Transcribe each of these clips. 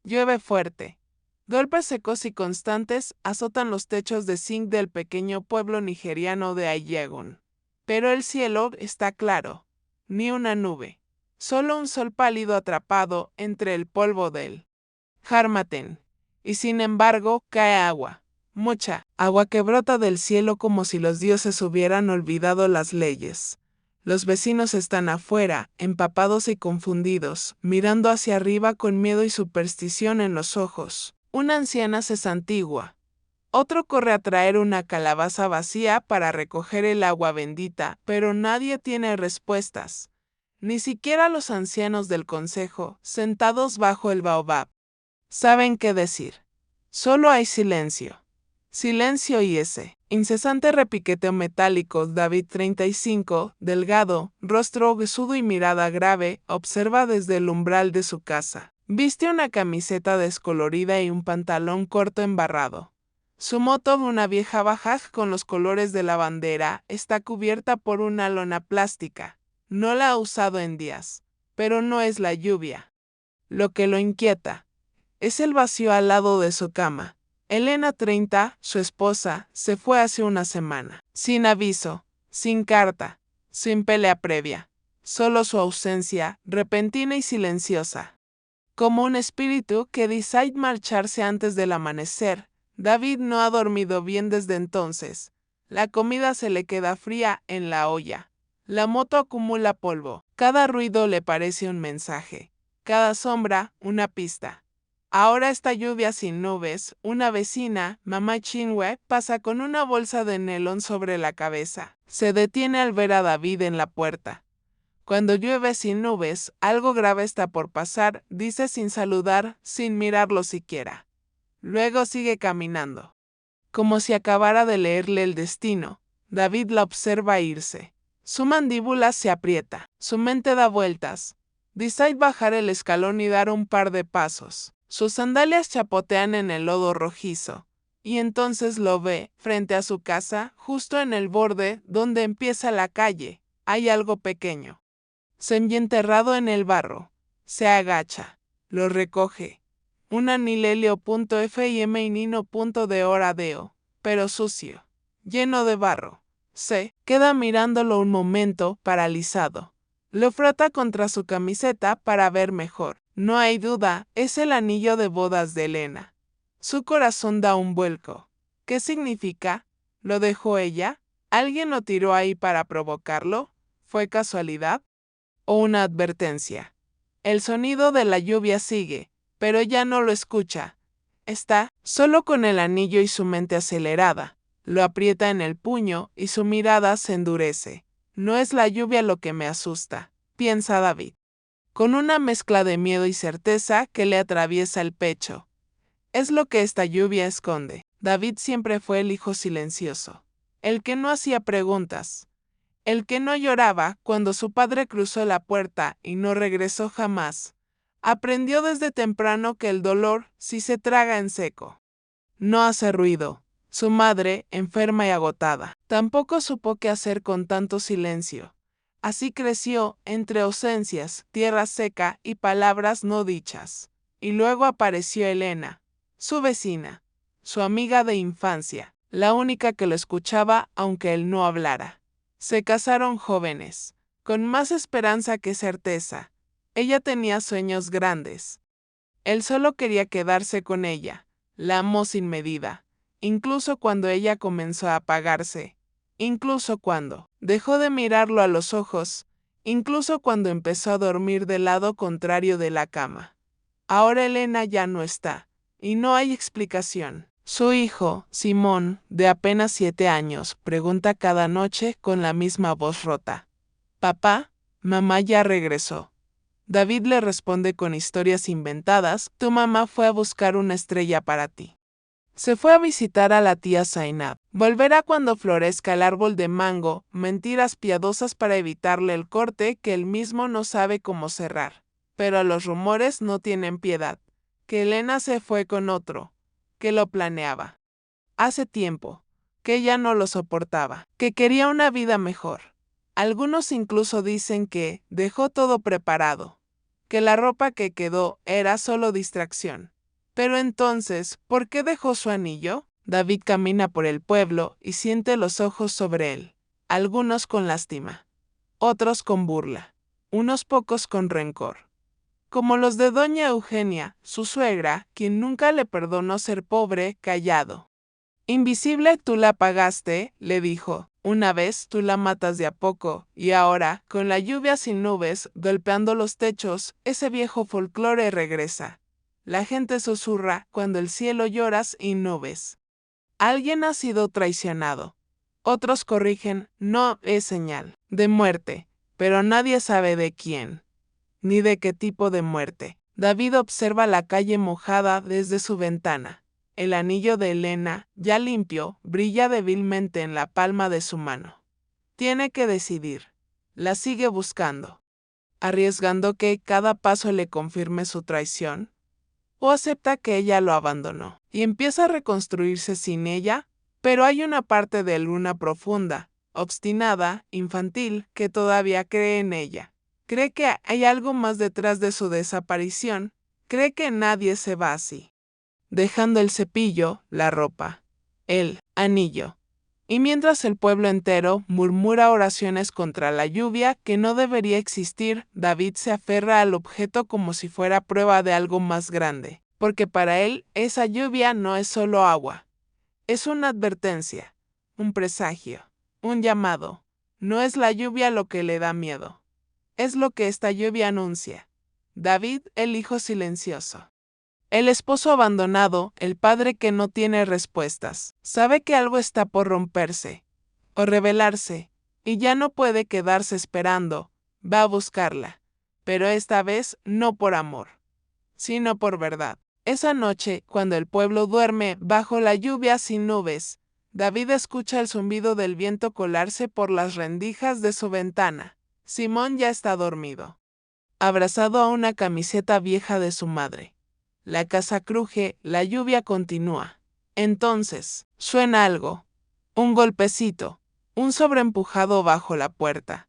Llueve fuerte. Golpes secos y constantes azotan los techos de zinc del pequeño pueblo nigeriano de Ayegun. Pero el cielo está claro. Ni una nube. Solo un sol pálido atrapado entre el polvo del Harmattan. Y sin embargo, cae agua. Mucha agua que brota del cielo como si los dioses hubieran olvidado las leyes. Los vecinos están afuera, empapados y confundidos, mirando hacia arriba con miedo y superstición en los ojos. Una anciana se santigua. Otro corre a traer una calabaza vacía para recoger el agua bendita, pero nadie tiene respuestas. Ni siquiera los ancianos del consejo, sentados bajo el baobab, saben qué decir. Solo hay silencio. Silencio y ese incesante repiqueteo metálico. David 35, delgado, rostro huesudo y mirada grave, observa desde el umbral de su casa. Viste una camiseta descolorida y un pantalón corto embarrado. Su moto, una vieja Bajaj con los colores de la bandera, está cubierta por una lona plástica. No la ha usado en días, pero no es la lluvia lo que lo inquieta. Es el vacío al lado de su cama. Elena 30, su esposa, se fue hace una semana. Sin aviso, sin carta, sin pelea previa. Solo su ausencia, repentina y silenciosa. Como un espíritu que decide marcharse antes del amanecer. David no ha dormido bien desde entonces. La comida se le queda fría en la olla. La moto acumula polvo. Cada ruido le parece un mensaje. Cada sombra, una pista. Ahora esta lluvia sin nubes, una vecina, mamá Chinwe, pasa con una bolsa de nelón sobre la cabeza. Se detiene al ver a David en la puerta. Cuando llueve sin nubes, algo grave está por pasar, dice sin saludar, sin mirarlo siquiera. Luego sigue caminando. Como si acabara de leerle el destino, David la observa irse. Su mandíbula se aprieta, su mente da vueltas. Decide bajar el escalón y dar un par de pasos. Sus sandalias chapotean en el lodo rojizo. Y entonces lo ve, frente a su casa, justo en el borde donde empieza la calle. Hay algo pequeño. Semi-enterrado en el barro. Se agacha. Lo recoge. Un anilelio.fim y nino.de oradeo, pero sucio. Lleno de barro. Se queda mirándolo un momento, paralizado. Lo frota contra su camiseta para ver mejor. No hay duda, es el anillo de bodas de Elena. Su corazón da un vuelco. ¿Qué significa? ¿Lo dejó ella? ¿Alguien lo tiró ahí para provocarlo? ¿Fue casualidad? ¿O una advertencia? El sonido de la lluvia sigue, pero ya no lo escucha. Está solo con el anillo y su mente acelerada. Lo aprieta en el puño y su mirada se endurece. No es la lluvia lo que me asusta, piensa David, con una mezcla de miedo y certeza que le atraviesa el pecho. Es lo que esta lluvia esconde. David siempre fue el hijo silencioso, el que no hacía preguntas, el que no lloraba cuando su padre cruzó la puerta y no regresó jamás. Aprendió desde temprano que el dolor sí se traga en seco. No hace ruido. Su madre, enferma y agotada, tampoco supo qué hacer con tanto silencio. Así creció, entre ausencias, tierra seca y palabras no dichas. Y luego apareció Elena, su vecina, su amiga de infancia, la única que lo escuchaba aunque él no hablara. Se casaron jóvenes, con más esperanza que certeza. Ella tenía sueños grandes. Él solo quería quedarse con ella. La amó sin medida, incluso cuando ella comenzó a apagarse, incluso cuando dejó de mirarlo a los ojos, incluso cuando empezó a dormir del lado contrario de la cama. Ahora Elena ya no está, y no hay explicación. Su hijo, Simón, de apenas 7 años, pregunta cada noche con la misma voz rota: «Papá, mamá ya regresó». David le responde con historias inventadas: «Tu mamá fue a buscar una estrella para ti. Se fue a visitar a la tía Zainab. Volverá cuando florezca el árbol de mango», mentiras piadosas para evitarle el corte que él mismo no sabe cómo cerrar. Pero los rumores no tienen piedad. Que Elena se fue con otro, que lo planeaba hace tiempo, que ella no lo soportaba, que quería una vida mejor. Algunos incluso dicen que dejó todo preparado, que la ropa que quedó era solo distracción. Pero entonces, ¿por qué dejó su anillo? David camina por el pueblo y siente los ojos sobre él, algunos con lástima, otros con burla, unos pocos con rencor. Como los de doña Eugenia, su suegra, quien nunca le perdonó ser pobre, callado. Invisible tú la pagaste, le dijo. Una vez tú la matas de a poco, y ahora, con la lluvia sin nubes, golpeando los techos, ese viejo folclore regresa. La gente susurra cuando el cielo lloras y nubes. Alguien ha sido traicionado. Otros corrigen, no es señal de muerte, pero nadie sabe de quién, ni de qué tipo de muerte. David observa la calle mojada desde su ventana. El anillo de Elena, ya limpio, brilla débilmente en la palma de su mano. Tiene que decidir. La sigue buscando, arriesgando que cada paso le confirme su traición, o acepta que ella lo abandonó y empieza a reconstruirse sin ella, pero hay una parte de Luna profunda, obstinada, infantil, que todavía cree en ella. Cree que hay algo más detrás de su desaparición, cree que nadie se va así, dejando el cepillo, la ropa, el anillo. Y mientras el pueblo entero murmura oraciones contra la lluvia que no debería existir, David se aferra al objeto como si fuera prueba de algo más grande, porque para él esa lluvia no es solo agua, es una advertencia, un presagio, un llamado. No es la lluvia lo que le da miedo, es lo que esta lluvia anuncia. David, el hijo silencioso. El esposo abandonado, el padre que no tiene respuestas, sabe que algo está por romperse o revelarse, y ya no puede quedarse esperando, va a buscarla, pero esta vez no por amor, sino por verdad. Esa noche, cuando el pueblo duerme bajo la lluvia sin nubes, David escucha el zumbido del viento colarse por las rendijas de su ventana. Simón ya está dormido, abrazado a una camiseta vieja de su madre. La casa cruje, la lluvia continúa. Entonces, suena algo. Un golpecito. Un sobreempujado bajo la puerta.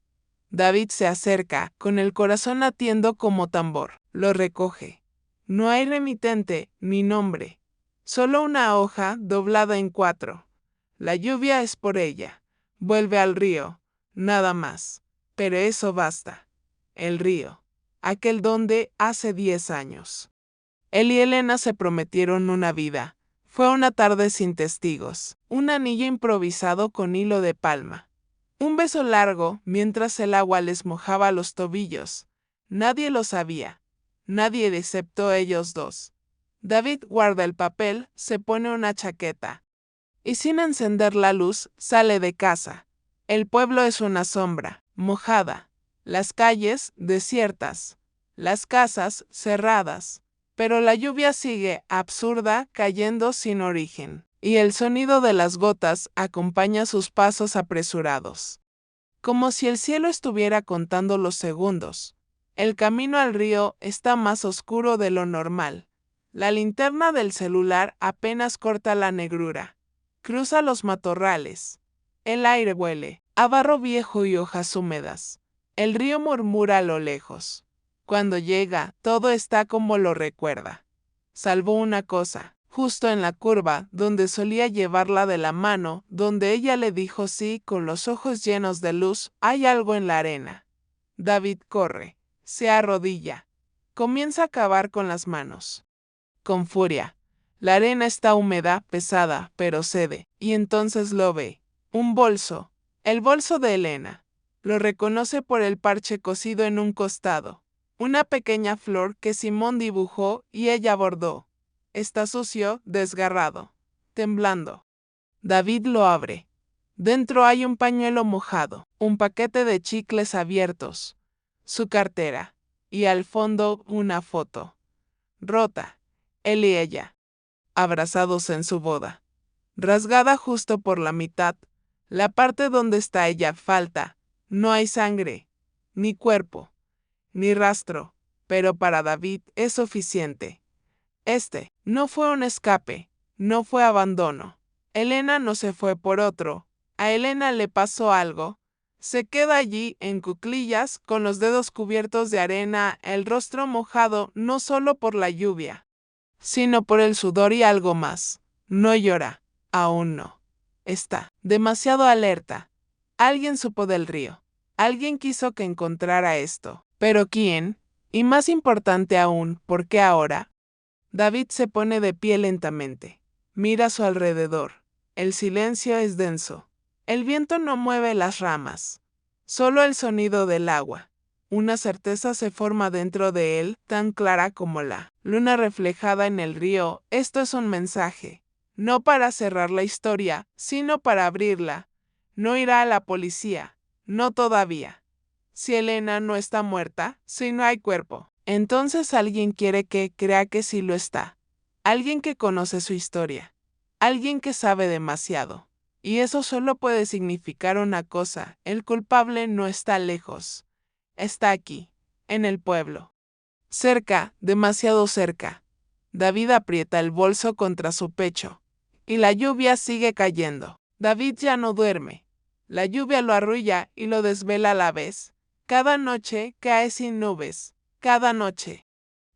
David se acerca, con el corazón latiendo como tambor. Lo recoge. No hay remitente, ni nombre. Solo una hoja doblada en 4. La lluvia es por ella. Vuelve al río. Nada más. Pero eso basta. El río. Aquel donde hace 10 años. Él y Elena se prometieron una vida. Fue una tarde sin testigos, un anillo improvisado con hilo de palma. Un beso largo mientras el agua les mojaba los tobillos. Nadie lo sabía, nadie excepto ellos dos. David guarda el papel, se pone una chaqueta y sin encender la luz sale de casa. El pueblo es una sombra, mojada, las calles desiertas, las casas cerradas. Pero la lluvia sigue, absurda, cayendo sin origen, y el sonido de las gotas acompaña sus pasos apresurados. Como si el cielo estuviera contando los segundos. El camino al río está más oscuro de lo normal. La linterna del celular apenas corta la negrura. Cruza los matorrales. El aire huele a barro viejo y hojas húmedas. El río murmura a lo lejos. Cuando llega, todo está como lo recuerda. Salvo una cosa, justo en la curva, donde solía llevarla de la mano, donde ella le dijo sí con los ojos llenos de luz, hay algo en la arena. David corre, se arrodilla, comienza a cavar con las manos. Con furia. La arena está húmeda, pesada, pero cede, y entonces lo ve. Un bolso. El bolso de Elena. Lo reconoce por el parche cosido en un costado. Una pequeña flor que Simón dibujó y ella bordó. Está sucio, desgarrado, temblando. David lo abre. Dentro hay un pañuelo mojado, un paquete de chicles abiertos, su cartera, y al fondo una foto. Rota. Él y ella, abrazados en su boda. Rasgada justo por la mitad, la parte donde está ella falta. No hay sangre, ni cuerpo, ni rastro, pero para David es suficiente. Este no fue un escape, no fue abandono. Elena no se fue por otro. A Elena le pasó algo. Se queda allí, en cuclillas, con los dedos cubiertos de arena, el rostro mojado no solo por la lluvia, sino por el sudor y algo más. No llora, aún no. Está demasiado alerta. Alguien supo del río. Alguien quiso que encontrara esto. ¿Pero quién? Y más importante aún, ¿por qué ahora? David se pone de pie lentamente. Mira a su alrededor. El silencio es denso. El viento no mueve las ramas. Solo el sonido del agua. Una certeza se forma dentro de él, tan clara como la luna reflejada en el río. Esto es un mensaje. No para cerrar la historia, sino para abrirla. No irá a la policía. No todavía. Si Elena no está muerta, si no hay cuerpo, entonces alguien quiere que crea que sí lo está. Alguien que conoce su historia. Alguien que sabe demasiado. Y eso solo puede significar una cosa: el culpable no está lejos. Está aquí, en el pueblo. Cerca, demasiado cerca. David aprieta el bolso contra su pecho. Y la lluvia sigue cayendo. David ya no duerme. La lluvia lo arrulla y lo desvela a la vez. Cada noche cae sin nubes. Cada noche.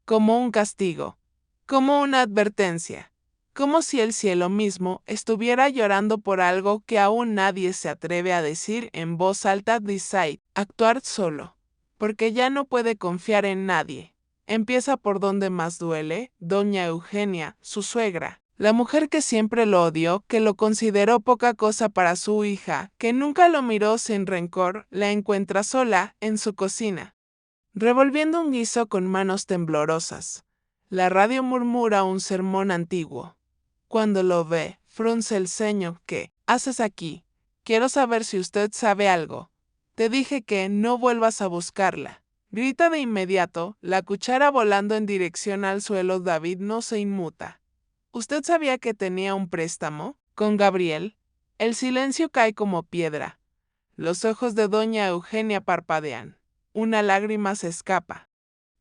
Como un castigo. Como una advertencia. Como si el cielo mismo estuviera llorando por algo que aún nadie se atreve a decir en voz alta. Decide actuar solo. Porque ya no puede confiar en nadie. Empieza por donde más duele, doña Eugenia, su suegra. La mujer que siempre lo odió, que lo consideró poca cosa para su hija, que nunca lo miró sin rencor, la encuentra sola, en su cocina, revolviendo un guiso con manos temblorosas. La radio murmura un sermón antiguo. Cuando lo ve, frunce el ceño. ¿Qué haces aquí? Quiero saber si usted sabe algo. Te dije que no vuelvas a buscarla. Grita de inmediato, la cuchara volando en dirección al suelo. David no se inmuta. ¿Usted sabía que tenía un préstamo con Gabriel? El silencio cae como piedra. Los ojos de doña Eugenia parpadean. Una lágrima se escapa.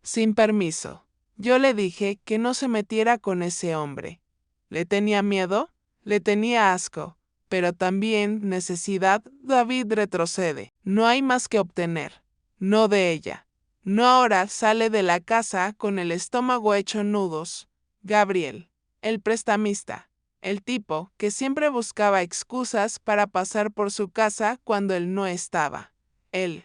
Sin permiso. Yo le dije que no se metiera con ese hombre. ¿Le tenía miedo? Le tenía asco. Pero también necesidad. David retrocede. No hay más que obtener. No de ella. No ahora. Sale de la casa con el estómago hecho nudos. Gabriel. El prestamista. El tipo que siempre buscaba excusas para pasar por su casa cuando él no estaba. Él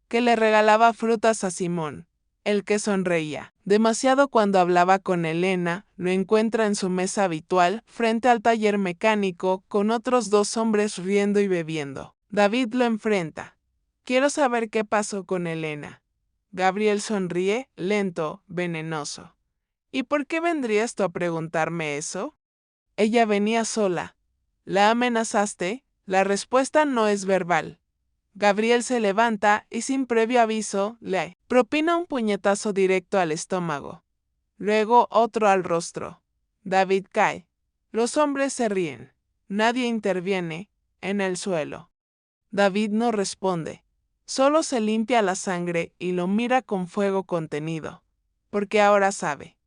que le regalaba frutas a Simón. El que sonreía demasiado cuando hablaba con Elena. Lo encuentra en su mesa habitual, frente al taller mecánico, con otros dos hombres riendo y bebiendo. David lo enfrenta. Quiero saber qué pasó con Elena. Gabriel sonríe, lento, venenoso. ¿Y por qué vendrías tú a preguntarme eso? Ella venía sola. ¿La amenazaste? La respuesta no es verbal. Gabriel se levanta y sin previo aviso le propina un puñetazo directo al estómago. Luego otro al rostro. David cae. Los hombres se ríen. Nadie interviene. En el suelo. David no responde. Solo se limpia la sangre y lo mira con fuego contenido. Porque ahora sabe.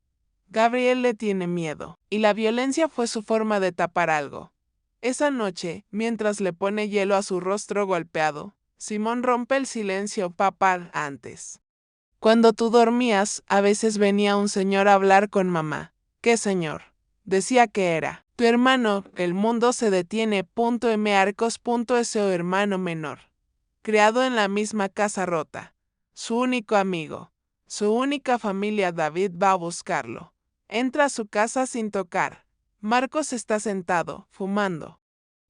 Gabriel le tiene miedo, y la violencia fue su forma de tapar algo. Esa noche, mientras le pone hielo a su rostro golpeado, Simón rompe el silencio. Papá, antes. Cuando tú dormías, a veces venía un señor a hablar con mamá. ¿Qué señor? Decía que era tu hermano. El mundo se detiene. M. O hermano menor. Criado en la misma casa rota. Su único amigo. Su única familia. David va a buscarlo. Entra a su casa sin tocar. Marcos está sentado, fumando.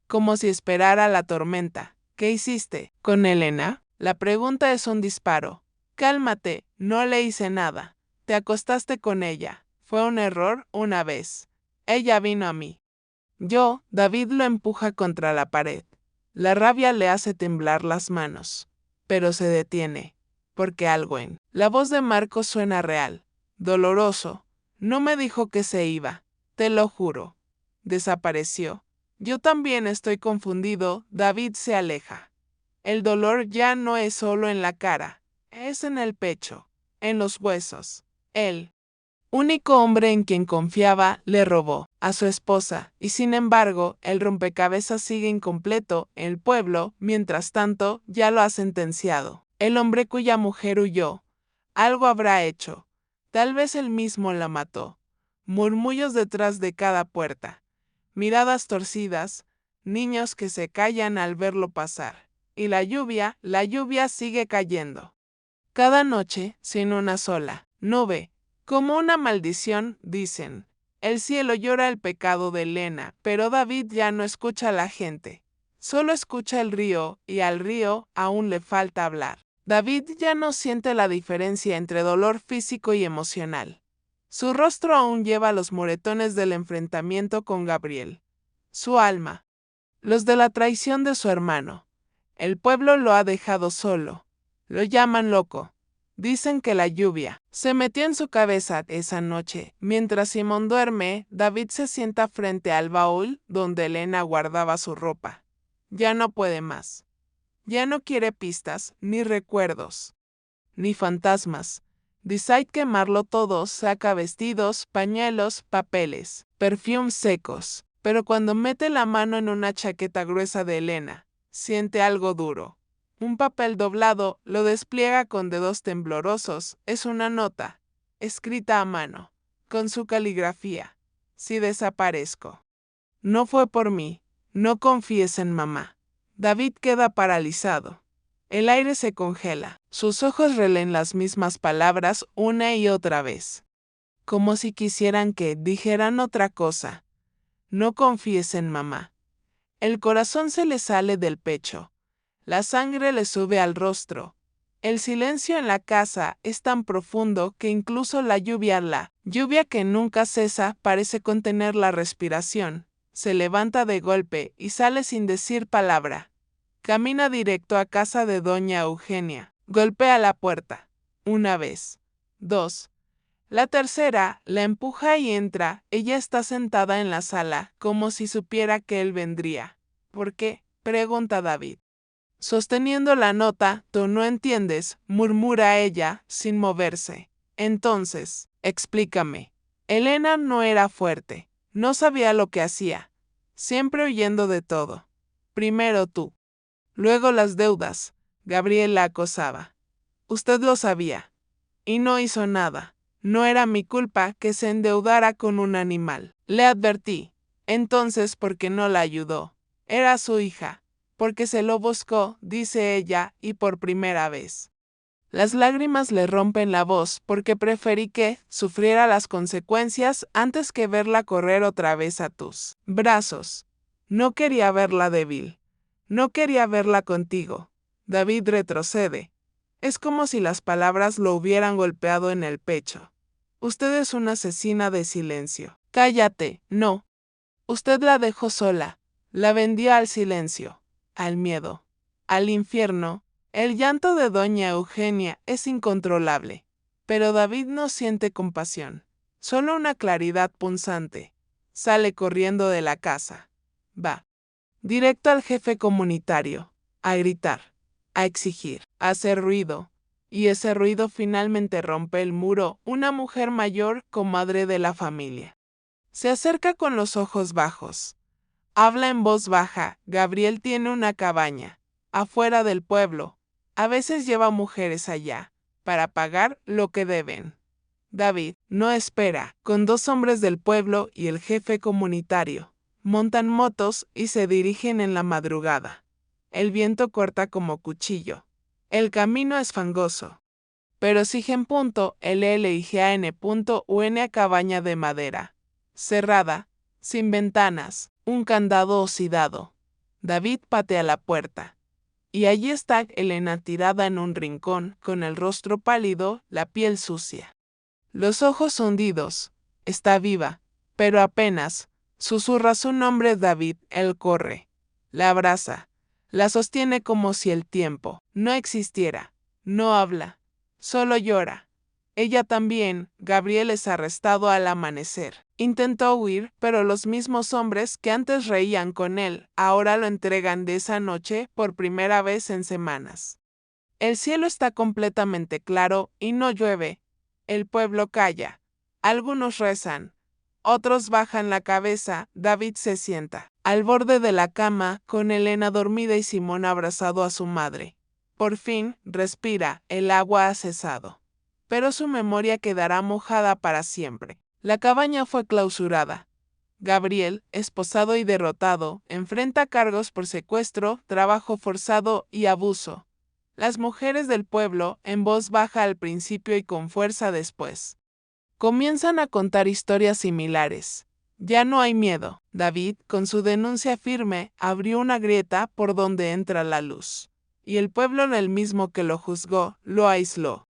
Como si esperara la tormenta. ¿Qué hiciste con Elena? La pregunta es un disparo. Cálmate, no le hice nada. Te acostaste con ella. Fue un error una vez. Ella vino a mí. David lo empuja contra la pared. La rabia le hace temblar las manos. Pero se detiene. Porque algo en la voz de Marcos suena real. Doloroso. No me dijo que se iba. Te lo juro. Desapareció. Yo también estoy confundido. David se aleja. El dolor ya no es solo en la cara. Es en el pecho. En los huesos. Él único hombre en quien confiaba, le robó a su esposa, y sin embargo, el rompecabezas sigue incompleto. El pueblo, mientras tanto, ya lo ha sentenciado. El hombre cuya mujer huyó, algo habrá hecho. Tal vez él mismo la mató. Murmullos detrás de cada puerta. Miradas torcidas, niños que se callan al verlo pasar. Y la lluvia sigue cayendo. Cada noche, sin una sola nube. Como una maldición, dicen. El cielo llora el pecado de Elena, pero David ya no escucha a la gente. Solo escucha el río, y al río aún le falta hablar. David ya no siente la diferencia entre dolor físico y emocional. Su rostro aún lleva los moretones del enfrentamiento con Gabriel. Su alma. Los de la traición de su hermano. El pueblo lo ha dejado solo. Lo llaman loco. Dicen que la lluvia se metió en su cabeza esa noche. Mientras Simón duerme, David se sienta frente al baúl donde Elena guardaba su ropa. Ya no puede más. Ya no quiere pistas, ni recuerdos, ni fantasmas. Decide quemarlo todo, saca vestidos, pañuelos, papeles, perfumes secos. Pero cuando mete la mano en una chaqueta gruesa de Elena, siente algo duro. Un papel doblado, lo despliega con dedos temblorosos. Es una nota, escrita a mano, con su caligrafía. Si desaparezco. No fue por mí. No confíes en mamá. David queda paralizado. El aire se congela. Sus ojos releen las mismas palabras una y otra vez. Como si quisieran que dijeran otra cosa. No confíes en mamá. El corazón se le sale del pecho. La sangre le sube al rostro. El silencio en la casa es tan profundo que incluso la lluvia que nunca cesa, parece contener la respiración. Se levanta de golpe y sale sin decir palabra. Camina directo a casa de doña Eugenia. Golpea la puerta. Una vez. Dos. La tercera, la empuja y entra. Ella está sentada en la sala, como si supiera que él vendría. ¿Por qué?, pregunta David. Sosteniendo la nota, tú no entiendes, murmura ella, sin moverse. Entonces, explícame. Elena no era fuerte. No sabía lo que hacía. Siempre huyendo de todo. Primero tú. Luego las deudas. Gabriel la acosaba. Usted lo sabía. Y no hizo nada. No era mi culpa que se endeudara con un animal. Le advertí. Entonces, ¿por qué no la ayudó? Era su hija. Porque se lo buscó, dice ella, y por primera vez. Las lágrimas le rompen la voz porque preferí que sufriera las consecuencias antes que verla correr otra vez a tus brazos. No quería verla débil. No quería verla contigo. David retrocede. Es como si las palabras lo hubieran golpeado en el pecho. Usted es una asesina de silencio. Cállate, no. Usted la dejó sola. La vendió al silencio, al miedo, al infierno. El llanto de doña Eugenia es incontrolable. Pero David no siente compasión. Solo una claridad punzante. Sale corriendo de la casa. Va. Directo al jefe comunitario. A gritar. A exigir. A hacer ruido. Y ese ruido finalmente rompe el muro. Una mujer mayor, comadre de la familia. Se acerca con los ojos bajos. Habla en voz baja. Gabriel tiene una cabaña. Afuera del pueblo. A veces lleva mujeres allá. Para pagar lo que deben. David no espera. Con dos hombres del pueblo y el jefe comunitario. Montan motos y se dirigen en la madrugada. El viento corta como cuchillo. El camino es fangoso. Pero sigue en punto LLIGAN.UN cabaña de madera. Cerrada, sin ventanas, un candado oxidado. David patea la puerta. Y allí está Elena tirada en un rincón, con el rostro pálido, la piel sucia. Los ojos hundidos. Está viva, pero apenas. Susurra su nombre David, él corre. La abraza. La sostiene como si el tiempo no existiera. No habla. Solo llora. Ella también. Gabriel es arrestado al amanecer. Intentó huir, pero los mismos hombres que antes reían con él, ahora lo entregan de esa noche por primera vez en semanas. El cielo está completamente claro y no llueve. El pueblo calla. Algunos rezan, otros bajan la cabeza. David se sienta al borde de la cama, con Elena dormida y Simón abrazado a su madre. Por fin, respira, el agua ha cesado. Pero su memoria quedará mojada para siempre. La cabaña fue clausurada. Gabriel, esposado y derrotado, enfrenta cargos por secuestro, trabajo forzado y abuso. Las mujeres del pueblo, en voz baja al principio y con fuerza después, comienzan a contar historias similares. Ya no hay miedo. David, con su denuncia firme, abrió una grieta por donde entra la luz. Y el pueblo, el mismo que lo juzgó, lo aisló.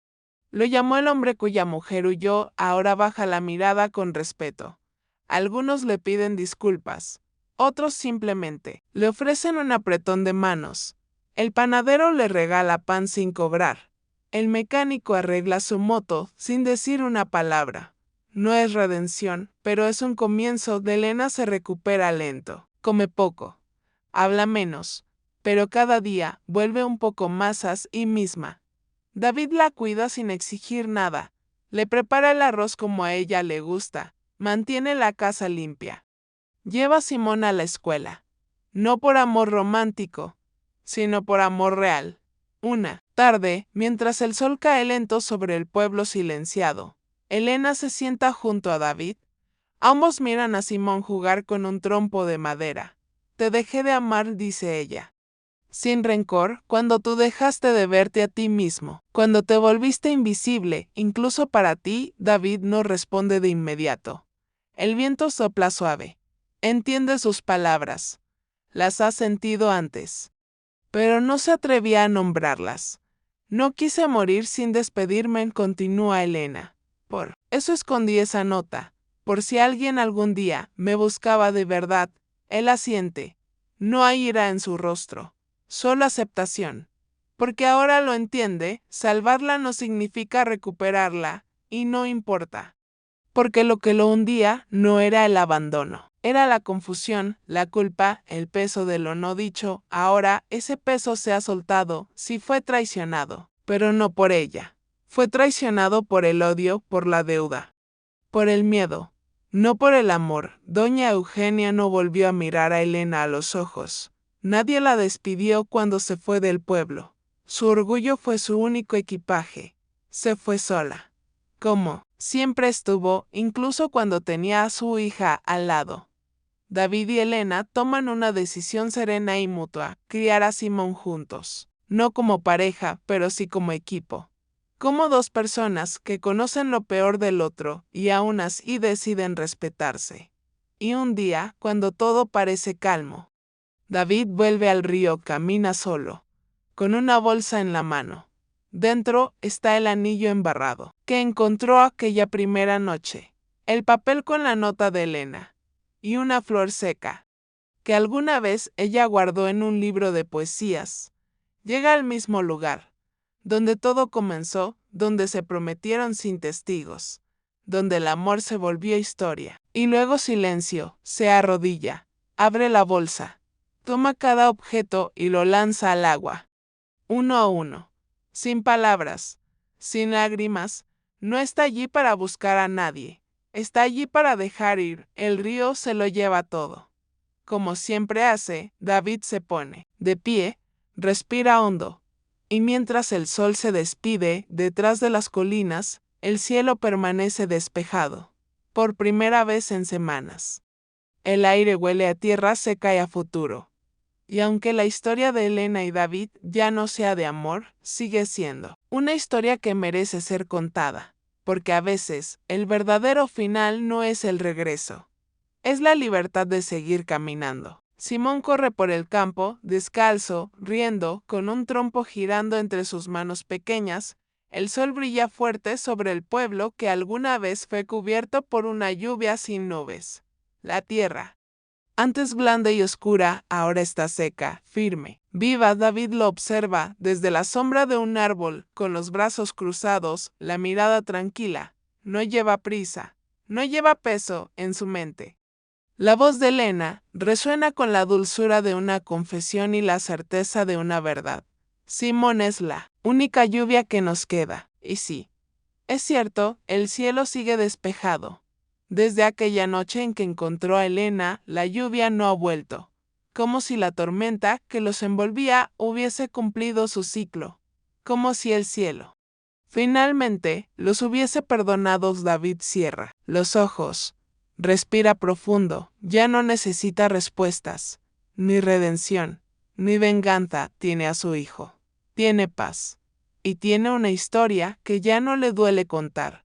Lo llamó el hombre cuya mujer huyó, ahora baja la mirada con respeto. Algunos le piden disculpas, otros simplemente le ofrecen un apretón de manos. El panadero le regala pan sin cobrar. El mecánico arregla su moto sin decir una palabra. No es redención, pero es un comienzo. Elena se recupera lento, come poco, habla menos, pero cada día vuelve un poco más a sí misma. David la cuida sin exigir nada, le prepara el arroz como a ella le gusta, mantiene la casa limpia. Lleva a Simón a la escuela, no por amor romántico, sino por amor real. Una tarde, mientras el sol cae lento sobre el pueblo silenciado, Elena se sienta junto a David. Ambos miran a Simón jugar con un trompo de madera. Te dejé de amar, dice ella, sin rencor, cuando tú dejaste de verte a ti mismo, cuando te volviste invisible, incluso para ti. David no responde de inmediato. El viento sopla suave. Entiende sus palabras. Las ha sentido antes. Pero no se atrevía a nombrarlas. No quise morir sin despedirme, continúa Elena. Por eso escondí esa nota, por si alguien algún día me buscaba de verdad. Él asiente. No hay ira en su rostro, solo aceptación. Porque ahora lo entiende, salvarla no significa recuperarla, y no importa. Porque lo que lo hundía no era el abandono, era la confusión, la culpa, el peso de lo no dicho. Ahora ese peso se ha soltado. Sí fue traicionado, pero no por ella. Fue traicionado por el odio, por la deuda, por el miedo, no por el amor. Doña Eugenia no volvió a mirar a Elena a los ojos. Nadie la despidió cuando se fue del pueblo. Su orgullo fue su único equipaje. Se fue sola. Como siempre estuvo, incluso cuando tenía a su hija al lado. David y Elena toman una decisión serena y mutua: criar a Simón juntos. No como pareja, pero sí como equipo. Como dos personas que conocen lo peor del otro y aún así deciden respetarse. Y un día, cuando todo parece calmo, David vuelve al río, camina solo, con una bolsa en la mano. Dentro está el anillo embarrado, que encontró aquella primera noche, el papel con la nota de Elena, y una flor seca, que alguna vez ella guardó en un libro de poesías. Llega al mismo lugar, donde todo comenzó, donde se prometieron sin testigos, donde el amor se volvió historia. Y luego silencio. Se arrodilla, abre la bolsa, toma cada objeto y lo lanza al agua. Uno a uno, sin palabras, sin lágrimas. No está allí para buscar a nadie, está allí para dejar ir. El río se lo lleva todo. Como siempre hace, David se pone de pie, respira hondo. Y mientras el sol se despide detrás de las colinas, el cielo permanece despejado, por primera vez en semanas. El aire huele a tierra seca y a futuro. Y aunque la historia de Elena y David ya no sea de amor, sigue siendo una historia que merece ser contada, porque a veces el verdadero final no es el regreso, es la libertad de seguir caminando. Simón corre por el campo, descalzo, riendo, con un trompo girando entre sus manos pequeñas. El sol brilla fuerte sobre el pueblo que alguna vez fue cubierto por una lluvia sin nubes. La tierra, antes blanda y oscura, ahora está seca, firme, viva. David lo observa desde la sombra de un árbol, con los brazos cruzados, la mirada tranquila. No lleva prisa, no lleva peso en su mente. La voz de Elena resuena con la dulzura de una confesión y la certeza de una verdad. Simón es la única lluvia que nos queda. Y sí, Es cierto, el cielo sigue despejado. Desde aquella noche en que encontró a Elena, la lluvia no ha vuelto, como si la tormenta que los envolvía hubiese cumplido su ciclo, como si el cielo finalmente los hubiese perdonado. David cierra los ojos, respira profundo, ya no necesita respuestas, ni redención, ni venganza tiene a su hijo. Tiene paz. Y tiene una historia que ya no le duele contar.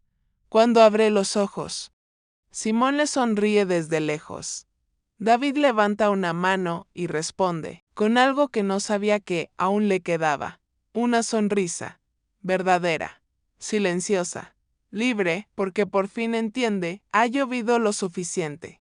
Cuando abre los ojos, Simón le sonríe desde lejos. David levanta una mano y responde, con algo que no sabía que aún le quedaba. Una sonrisa, verdadera, silenciosa, libre, porque por fin entiende, ha llovido lo suficiente.